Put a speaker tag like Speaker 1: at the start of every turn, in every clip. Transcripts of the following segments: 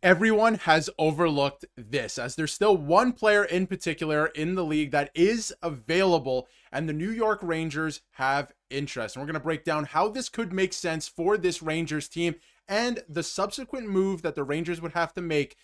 Speaker 1: Everyone has overlooked this, as there's still one player in particular in the league that is available, and the New York Rangers have interest. And we're going to break down how this could make sense for this Rangers team and the subsequent move that the Rangers would have to make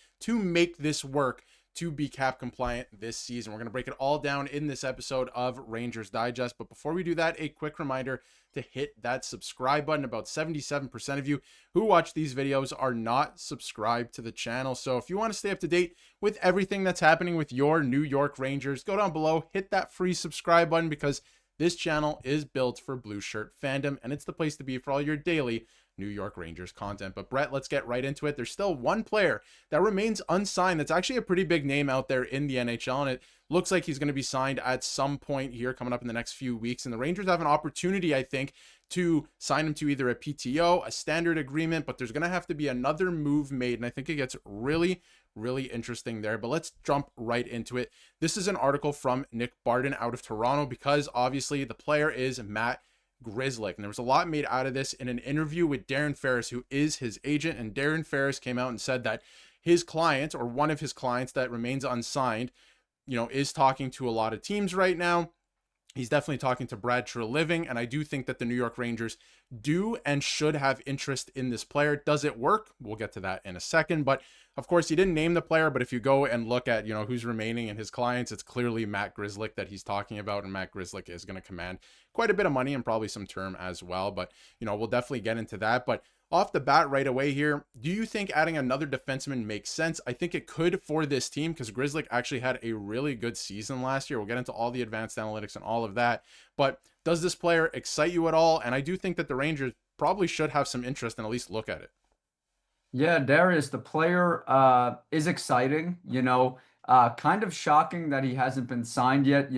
Speaker 1: this work to be cap compliant this season. We're going to break it all down in this episode of Rangers Digest. But before we do that, a quick reminder to hit that subscribe button. About 77% of you who watch these videos are not subscribed to the channel. So if you want to stay up to date with everything that's happening with your New York Rangers, go down below, hit that free subscribe button, because this channel is built for blue shirt fandom, and it's the place to be for all your daily New York Rangers content. But Brett, let's get right into it. There's still one player that remains unsigned that's actually a pretty big name out there in the NHL, and it looks like he's going to be signed at some point here coming up in the next few weeks. And the Rangers have an opportunity, I think, to sign him to either a PTO, a standard agreement, but there's going to have to be another move made, and I think it gets really interesting there. But let's jump right into it. This is an article from Nick Barden out of Toronto, because obviously the player is Matt Grzelcyk, and there was a lot made out of this in an interview with Darren Ferris, who is his agent. And Darren Ferris came out and said that his client, or one of his clients that remains unsigned, is talking to a lot of teams right now. He's definitely talking to Brad Treliving, and I do think that the New York Rangers do and should have interest in this player. Does it work? We'll get to that in a second. But of course, he didn't name the player, but if you go and look at, who's remaining in his clients, it's clearly Matt Grzelcyk that he's talking about, and Matt Grzelcyk is going to command quite a bit of money and probably some term as well. But, we'll definitely get into that. But off the bat right away here, do you think adding another defenseman makes sense? I think it could for this team, because Grzelcyk actually had a really good season last year. We'll get into all the advanced analytics and all of that. But does this player excite you at all? And I do think that the Rangers probably should have some interest and at least look at it.
Speaker 2: Yeah, Darius, the player is exciting, kind of shocking that he hasn't been signed yet.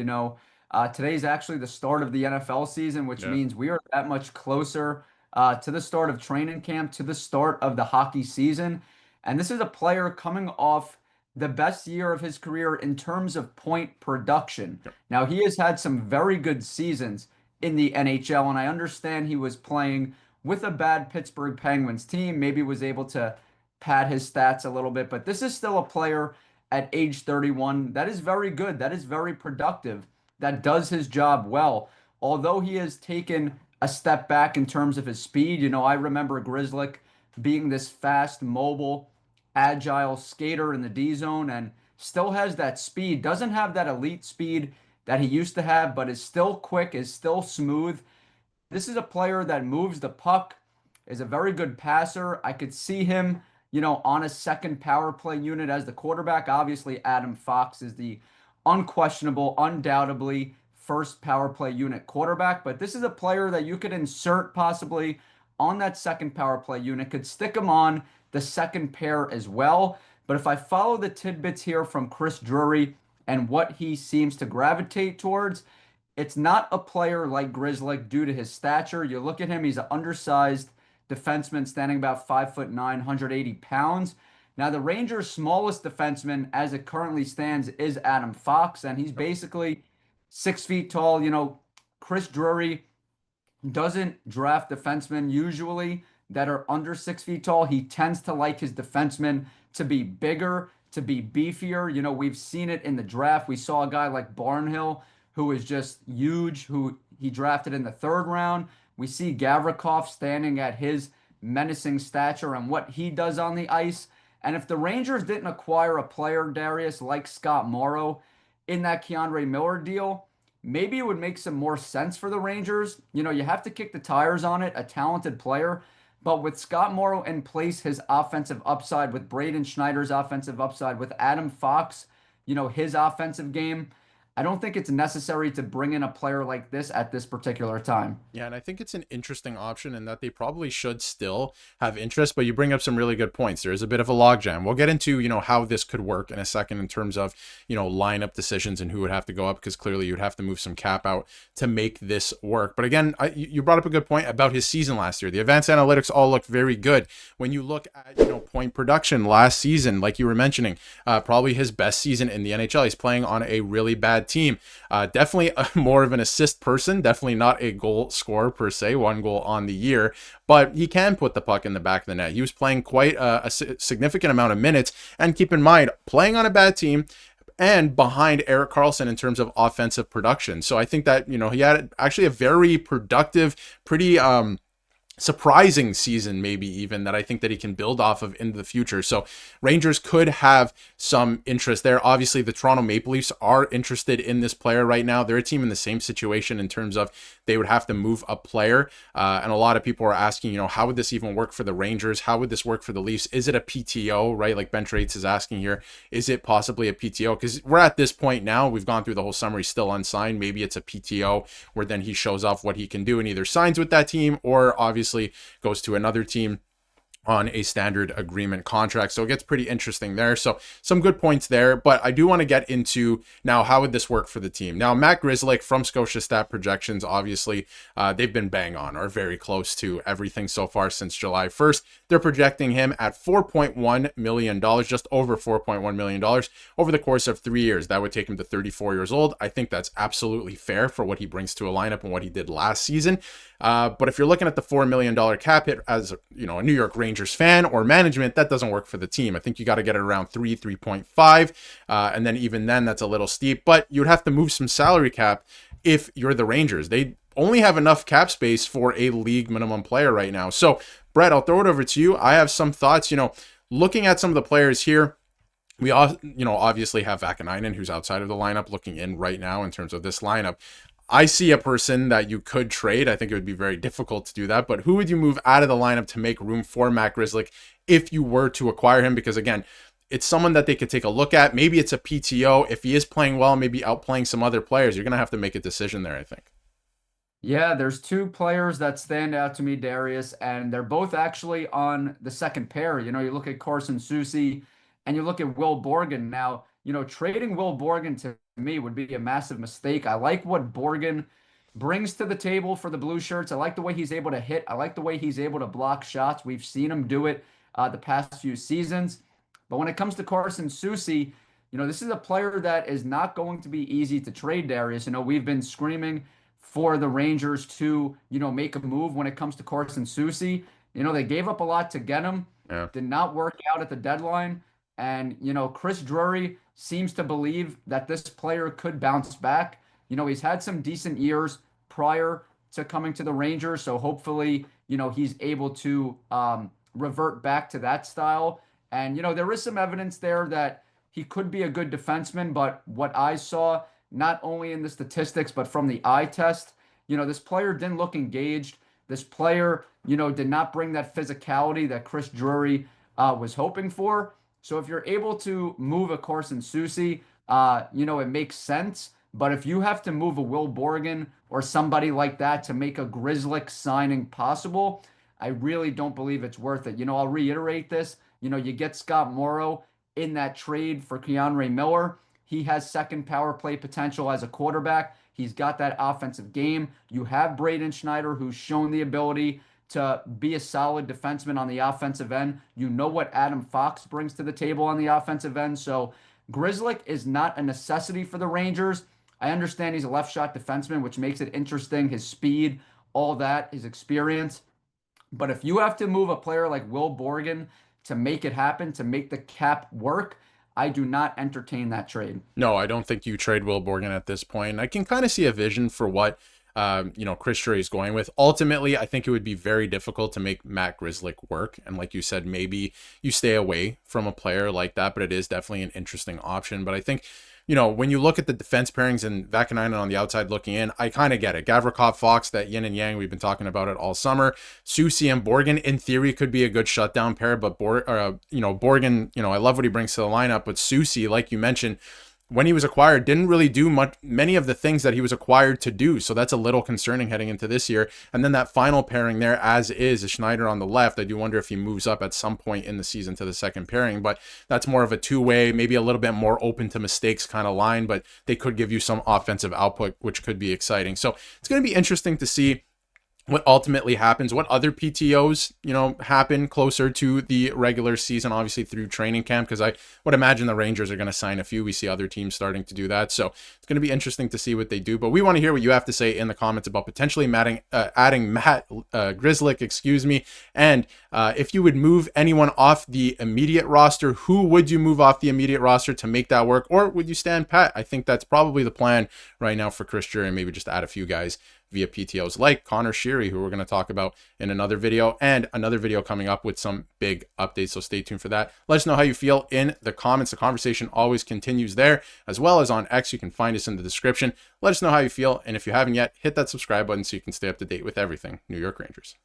Speaker 2: Today's actually the start of the NFL season, which means we are that much closer to the start of training camp, to the start of the hockey season. And this is a player coming off the best year of his career in terms of point production. Now, he has had some very good seasons in the NHL, and I understand he was playing with a bad Pittsburgh Penguins team, maybe was able to pad his stats a little bit, but this is still a player at age 31 that is very good, that is very productive, that does his job well. Although he has taken a step back in terms of his speed, I remember Grzelcyk being this fast, mobile, agile skater in the D zone, and still has that speed, doesn't have that elite speed that he used to have, but is still quick, is still smooth. This is a player that moves the puck, is a very good passer. I could see him, on a second power play unit as the quarterback. Obviously, Adam Fox is the unquestionable, undoubtedly first power play unit quarterback. But this is a player that you could insert possibly on that second power play unit, could stick him on the second pair as well. But if I follow the tidbits here from Chris Drury and what he seems to gravitate towards, it's not a player like Grzelcyk due to his stature. You look at him, he's an undersized defenseman standing about 5'9", 180 pounds. Now, the Rangers' smallest defenseman as it currently stands is Adam Fox, and he's basically 6 feet tall. Chris Drury doesn't draft defensemen usually that are under 6 feet tall. He tends to like his defensemen to be bigger, to be beefier. We've seen it in the draft. We saw a guy like Barnhill, who is just huge, who he drafted in the 3rd round. We see Gavrikov standing at his menacing stature and what he does on the ice. And if the Rangers didn't acquire a player, Darius, like Scott Morrow in that Keandre Miller deal, maybe it would make some more sense for the Rangers. You have to kick the tires on it, a talented player. But with Scott Morrow in place, his offensive upside, with Braden Schneider's offensive upside, with Adam Fox, his offensive game, I don't think it's necessary to bring in a player like this at this particular time.
Speaker 1: Yeah, and I think it's an interesting option in that they probably should still have interest, but you bring up some really good points. There is a bit of a logjam. We'll get into, how this could work in a second in terms of, lineup decisions and who would have to go up, because clearly you'd have to move some cap out to make this work. But again, you brought up a good point about his season last year. The advanced analytics all looked very good. When you look at, point production last season, like you were mentioning, probably his best season in the NHL. He's playing on a really bad bad team. Definitely more of an assist person, definitely not a goal scorer per se, 1 goal on the year, but he can put the puck in the back of the net. He was playing quite a significant amount of minutes, and keep in mind, playing on a bad team and behind Erik Karlsson in terms of offensive production. So I think that, he had actually a very productive, pretty surprising season, maybe even, that I think that he can build off of into the future. So Rangers could have some interest there. Obviously, the Toronto Maple Leafs are interested in this player right now. They're a team in the same situation in terms of they would have to move a player. And a lot of people are asking, how would this even work for the Rangers? How would this work for the Leafs? Is it a PTO, right? Like Ben Trates is asking here, is it possibly a PTO? Because we're at this point now, we've gone through the whole summer, he's still unsigned. Maybe it's a PTO where then he shows off what he can do and either signs with that team or obviously goes to another team on a standard agreement contract. So it gets pretty interesting there. So some good points there, but I do want to get into now, how would this work for the team? Now, Matt Grzelcyk from Scotia Stat Projections, obviously, they've been bang on or very close to everything so far since July 1st. They're projecting him at $4.1 million, just over $4.1 million over the course of 3 years. That would take him to 34 years old. I think that's absolutely fair for what he brings to a lineup and what he did last season. But if you're looking at the $4 million cap hit as a New York Rangers fan or management, that doesn't work for the team. I think you got to get it around 3.5. And then even then, that's a little steep, but you'd have to move some salary cap if you're the Rangers. They only have enough cap space for a league minimum player right now. So Bret, I'll throw it over to you. I have some thoughts, looking at some of the players here. We all, obviously have Vakanainen, who's outside of the lineup, looking in right now in terms of this lineup. I see a person that you could trade. I think it would be very difficult to do that, but who would you move out of the lineup to make room for Matt Grzelcyk if you were to acquire him? Because again, it's someone that they could take a look at. Maybe it's a PTO. If he is playing well, maybe outplaying some other players, you're going to have to make a decision there, I think.
Speaker 2: Yeah, there's two players that stand out to me, Darius, and they're both actually on the second pair. You look at Carson Soucy and you look at Will Borgen. Now, trading Will Borgen to me would be a massive mistake. I like what Borgen brings to the table for the Blue Shirts. I like the way he's able to hit. I like the way he's able to block shots. We've seen him do it the past few seasons. But when it comes to Carson Soucy, this is a player that is not going to be easy to trade, Darius. We've been screaming for the Rangers to, make a move when it comes to Carson Soucy. They gave up a lot to get him.
Speaker 1: Yeah.
Speaker 2: Did not work out at the deadline. And, Chris Drury seems to believe that this player could bounce back. He's had some decent years prior to coming to the Rangers. So hopefully, he's able to revert back to that style. And, there is some evidence there that he could be a good defenseman. But what I saw, not only in the statistics, but from the eye test, this player didn't look engaged. This player, did not bring that physicality that Chris Drury was hoping for. So if you're able to move a Carson Soucy, it makes sense. But if you have to move a Will Borgen or somebody like that to make a Grzelcyk signing possible, I really don't believe it's worth it. I'll reiterate this. You get Scott Morrow in that trade for Keonre Miller. He has second power play potential as a quarterback. He's got that offensive game. You have Braden Schneider, who's shown the ability to be a solid defenseman on the offensive end. You know what Adam Fox brings to the table on the offensive end. So Grzelcyk is not a necessity for the Rangers. I understand he's a left shot defenseman, which makes it interesting. His speed, all that, his experience. But if you have to move a player like Will Borgen to make it happen, to make the cap work, I do not entertain that trade.
Speaker 1: No, I don't think you trade Will Borgen at this point. I can kind of see a vision for what Chris Drury is going with. Ultimately, I think it would be very difficult to make Matt Grzelcyk work. And like you said, maybe you stay away from a player like that, but it is definitely an interesting option. But I think, when you look at the defense pairings and Vakanainen on the outside looking in, I kind of get it. Gavrikov, Fox, that yin and yang, we've been talking about it all summer. Soucy and Borgen, in theory, could be a good shutdown pair, but Borgen, I love what he brings to the lineup, but Soucy, like you mentioned, when he was acquired, didn't really do many of the things that he was acquired to do. So that's a little concerning heading into this year. And then that final pairing there, as is Schneider on the left. I do wonder if he moves up at some point in the season to the second pairing, but that's more of a two-way, maybe a little bit more open to mistakes kind of line, but they could give you some offensive output, which could be exciting. So it's going to be interesting to see what ultimately happens, what other PTOs, happen closer to the regular season, obviously through training camp, because I would imagine the Rangers are going to sign a few. We see other teams starting to do that. So it's going to be interesting to see what they do. But we want to hear what you have to say in the comments about potentially adding Matt Grzelcyk, excuse me. And if you would move anyone off the immediate roster, who would you move off the immediate roster to make that work? Or would you stand pat? I think that's probably the plan right now for Chris Drury, and maybe just add a few guys via PTOs like Connor Sheary, who we're going to talk about in another video, and another video coming up with some big updates. So stay tuned for that. Let us know how you feel in the comments. The conversation always continues there, as well as on X. You can find us in the description. Let us know how you feel. And if you haven't yet, hit that subscribe button so you can stay up to date with everything New York Rangers.